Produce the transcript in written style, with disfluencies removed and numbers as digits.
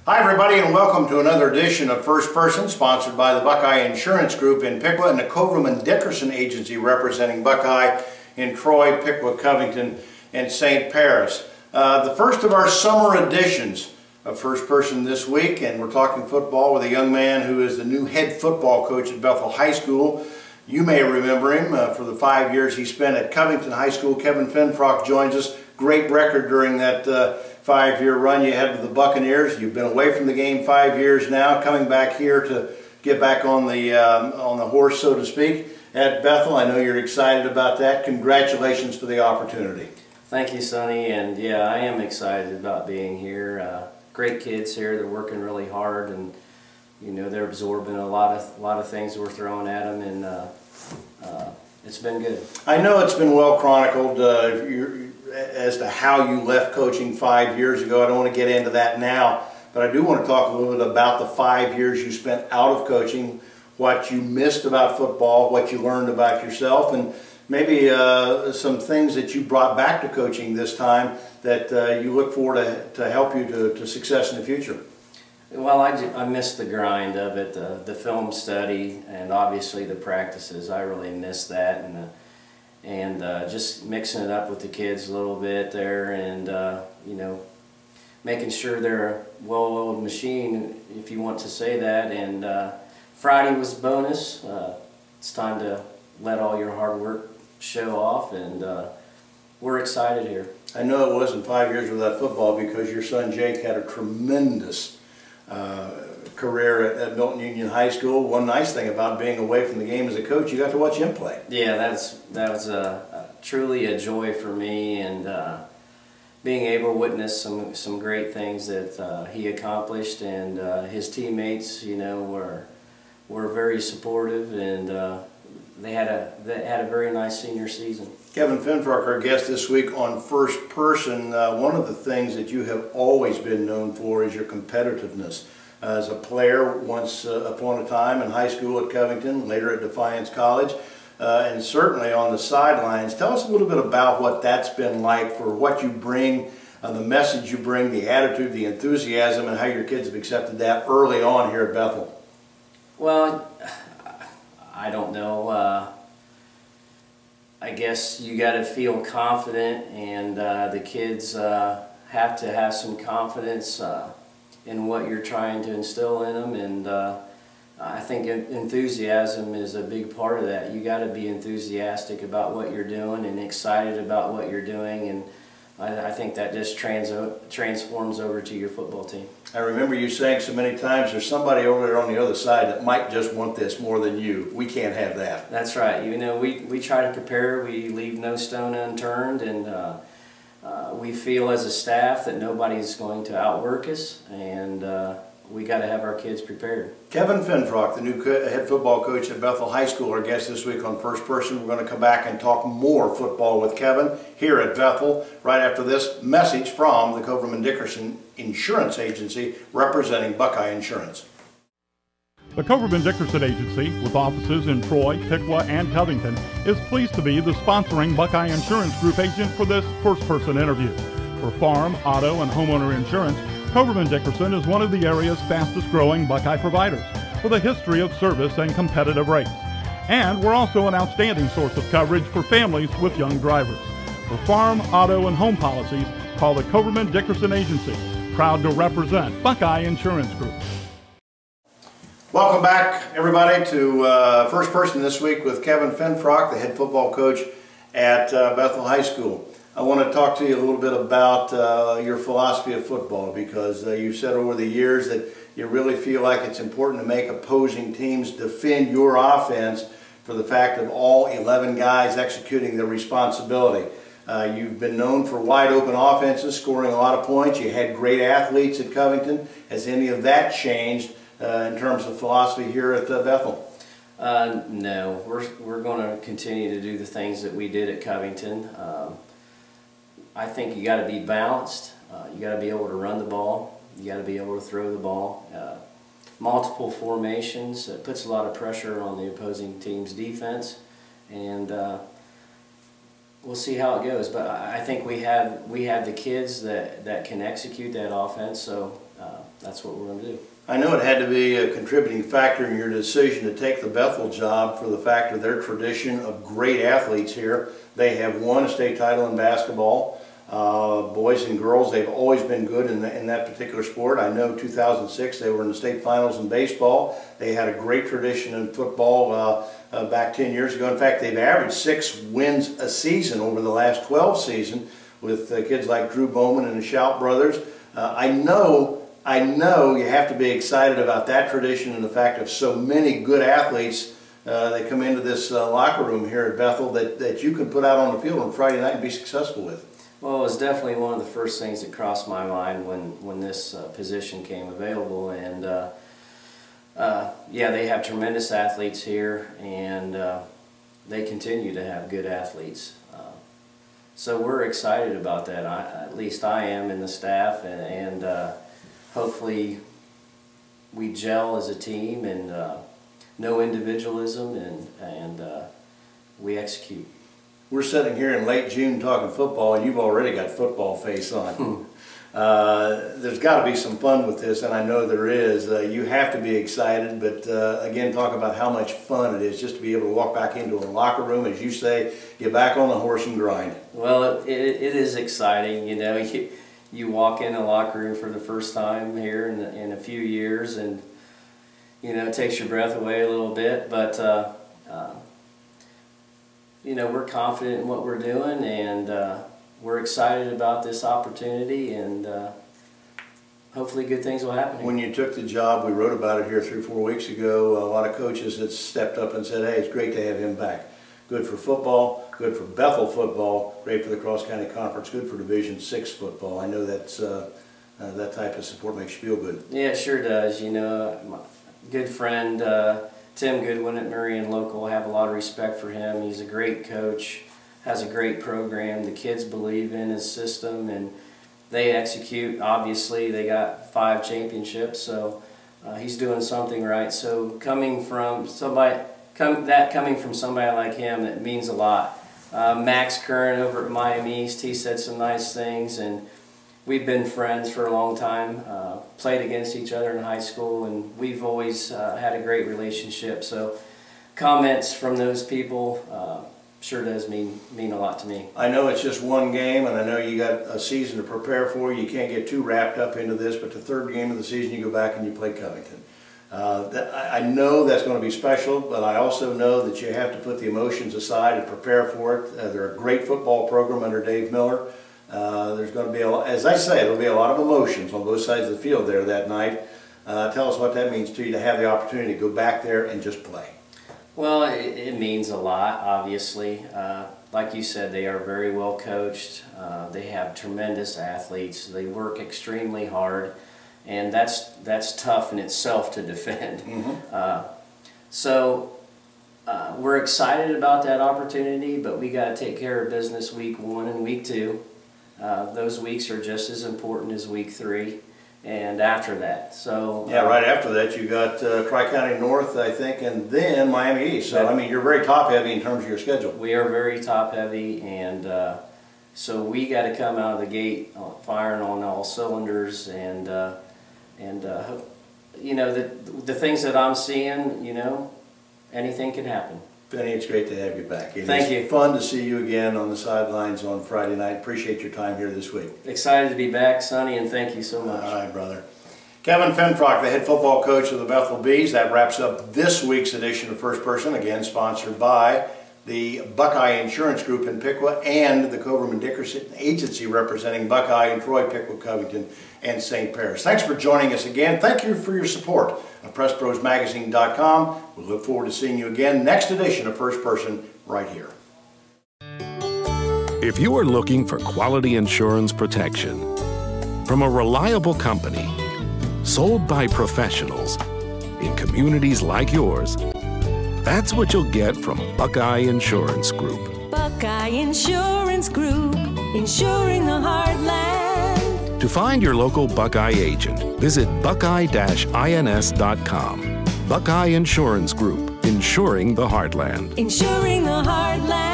Hi everybody, and welcome to another edition of First Person, sponsored by the Buckeye Insurance Group in Piqua and the Coverman Dickerson Agency representing Buckeye in Troy, Piqua, Covington, and St. Paris. The first of our summer editions of First Person this week, and we're talking football with a young man who is the new head football coach at Bethel High School. You may remember him for the 5 years he spent at Covington High School. Kevin Finfrock joins us. Great record during that 5-year run you had with the Buccaneers. You've been away from the game 5 years now, coming back here to get back on the horse, so to speak, at Bethel. I know you're excited about that. Congratulations for the opportunity. Thank you, Sonny, and yeah, I am excited about being here. Great kids here. They're working really hard, and you know they're absorbing a lot of things that we're throwing at them, and it's been good. I know it's been well chronicled as to how you left coaching 5 years ago. I don't want to get into that now, but I do want to talk a little bit about the 5 years you spent out of coaching, what you missed about football, what you learned about yourself, and maybe some things that you brought back to coaching this time that you look forward to help you to success in the future. Well, I missed the grind of it, the film study, and obviously the practices. I really missed that, and just mixing it up with the kids a little bit there, and you know, making sure they're a well-oiled machine, if you want to say that. And Friday was a bonus. It's time to let all your hard work show off, and we're excited here. I know it wasn't 5 years without football because your son Jake had a tremendous career at Milton Union High School. One nice thing about being away from the game as a coach, you got to watch him play. Yeah, that was truly a joy for me, and being able to witness some great things that he accomplished, and his teammates, you know, were very supportive, and they had a very nice senior season. Kevin Finfrock, our guest this week on First Person. One of the things that you have always been known for is your competitiveness. As a player, once upon a time in high school at Covington, later at Defiance College, and certainly on the sidelines. Tell us a little bit about what that's been like, for what you bring, the message you bring, the attitude, the enthusiasm, and how your kids have accepted that early on here at Bethel. Well, I don't know. I guess you got to feel confident, and the kids have to have some confidence in what you're trying to instill in them, and I think enthusiasm is a big part of that. You got to be enthusiastic about what you're doing and excited about what you're doing, and I think that just transforms over to your football team. I remember you saying so many times, there's somebody over there on the other side that might just want this more than you. We can't have that. That's right. You know, we try to prepare. We leave no stone unturned, and we feel as a staff that nobody's going to outwork us, and we got to have our kids prepared. Kevin Finfrock, the new head football coach at Bethel High School, our guest this week on First Person. We're going to come back and talk more football with Kevin here at Bethel right after this message from the Coverman Dickerson Insurance Agency representing Buckeye Insurance. The Coverman Dickerson Agency, with offices in Troy, Piqua, and Covington, is pleased to be the sponsoring Buckeye Insurance Group agent for this First Person interview. For farm, auto, and homeowner insurance, Coverman Dickerson is one of the area's fastest growing Buckeye providers, with a history of service and competitive rates. And we're also an outstanding source of coverage for families with young drivers. For farm, auto, and home policies, call the Coverman Dickerson Agency, proud to represent Buckeye Insurance Group. Welcome back, everybody, to First Person this week with Kevin Finfrock, the head football coach at Bethel High School. I want to talk to you a little bit about your philosophy of football, because you've said over the years that you really feel like it's important to make opposing teams defend your offense for the fact of all 11 guys executing their responsibility. You've been known for wide open offenses, scoring a lot of points. You had great athletes at Covington. Has any of that changed in terms of philosophy here at Bethel? No, we're going to continue to do the things that we did at Covington. I think you got to be balanced. You got to be able to run the ball. You got to be able to throw the ball. Multiple formations, it puts a lot of pressure on the opposing team's defense, and we'll see how it goes. But I think we have the kids that can execute that offense. So that's what we're going to do. I know it had to be a contributing factor in your decision to take the Bethel job for the fact of their tradition of great athletes here. They have won a state title in basketball. Boys and girls, they've always been good in that particular sport. I know 2006 they were in the state finals in baseball. They had a great tradition in football back 10 years ago. In fact, they've averaged 6 wins a season over the last 12 seasons with kids like Drew Bowman and the Shout brothers. I know you have to be excited about that tradition and the fact of so many good athletes that come into this locker room here at Bethel that you can put out on the field on Friday night and be successful with. Well, it was definitely one of the first things that crossed my mind when this position came available, and yeah, they have tremendous athletes here, and they continue to have good athletes. So we're excited about that. At least I am, and the staff, and hopefully we gel as a team, and no individualism, and we execute. We're sitting here in late June talking football, and you've already got football face on. There's got to be some fun with this, and I know there is. You have to be excited, but again, talk about how much fun it is just to be able to walk back into a locker room, as you say, get back on the horse and grind. Well, it is exciting. You know, you walk in a locker room for the first time here in a few years, and you know, it takes your breath away a little bit, but you know, we're confident in what we're doing, and we're excited about this opportunity, and hopefully good things will happen here. When you took the job, we wrote about it here 3 or 4 weeks ago, a lot of coaches that stepped up and said, hey, it's great to have him back. Good for football, good for Bethel football, great for the Cross County Conference, good for Division VI football. I know that's, that type of support makes you feel good. Yeah, it sure does. You know, my good friend Tim Goodwin at Marion Local, I have a lot of respect for him. He's a great coach, has a great program. The kids believe in his system, and they execute. Obviously, they got 5 championships, so he's doing something right. So coming from somebody like him, it means a lot. Max Curran over at Miami East, he said some nice things, and we've been friends for a long time, played against each other in high school, and we've always had a great relationship. So comments from those people sure does mean a lot to me. I know it's just one game, and I know you got a season to prepare for. You can't get too wrapped up into this, but the 3rd game of the season you go back and you play Covington. I know that's going to be special, but I also know that you have to put the emotions aside and prepare for it. They're a great football program under Dave Miller. There's going to be, as I say, there'll be a lot of emotions on both sides of the field there that night. Tell us what that means to you to have the opportunity to go back there and just play. Well, it means a lot, obviously. Like you said, they are very well coached. They have tremendous athletes. They work extremely hard, and that's tough in itself to defend. Mm-hmm. So we're excited about that opportunity, but we got to take care of business week 1 and week 2. Those weeks are just as important as week 3 and after that. So yeah, right after that you got Tri-County North, I think, and then Miami East. So I mean, you're very top heavy in terms of your schedule. We are very top heavy, and so we got to come out of the gate firing on all cylinders, and you know, the things that I'm seeing, you know, anything can happen. Benny, it's great to have you back. Thank you. It's fun to see you again on the sidelines on Friday night. Appreciate your time here this week. Excited to be back, Sonny, and thank you so much. All right, brother. Kevin Finfrock, the head football coach of the Bethel Bees. That wraps up this week's edition of First Person, again sponsored by the Buckeye Insurance Group in Piqua and the Coverman Dickerson Agency representing Buckeye in Troy, Piqua, Covington, and St. Paris. Thanks for joining us again. Thank you for your support of PressProsMagazine.com. We look forward to seeing you again next edition of First Person right here. If you are looking for quality insurance protection from a reliable company, sold by professionals, in communities like yours, that's what you'll get from Buckeye Insurance Group. Buckeye Insurance Group, insuring the heartland. To find your local Buckeye agent, visit buckeye-ins.com. Buckeye Insurance Group, insuring the heartland. Insuring the heartland.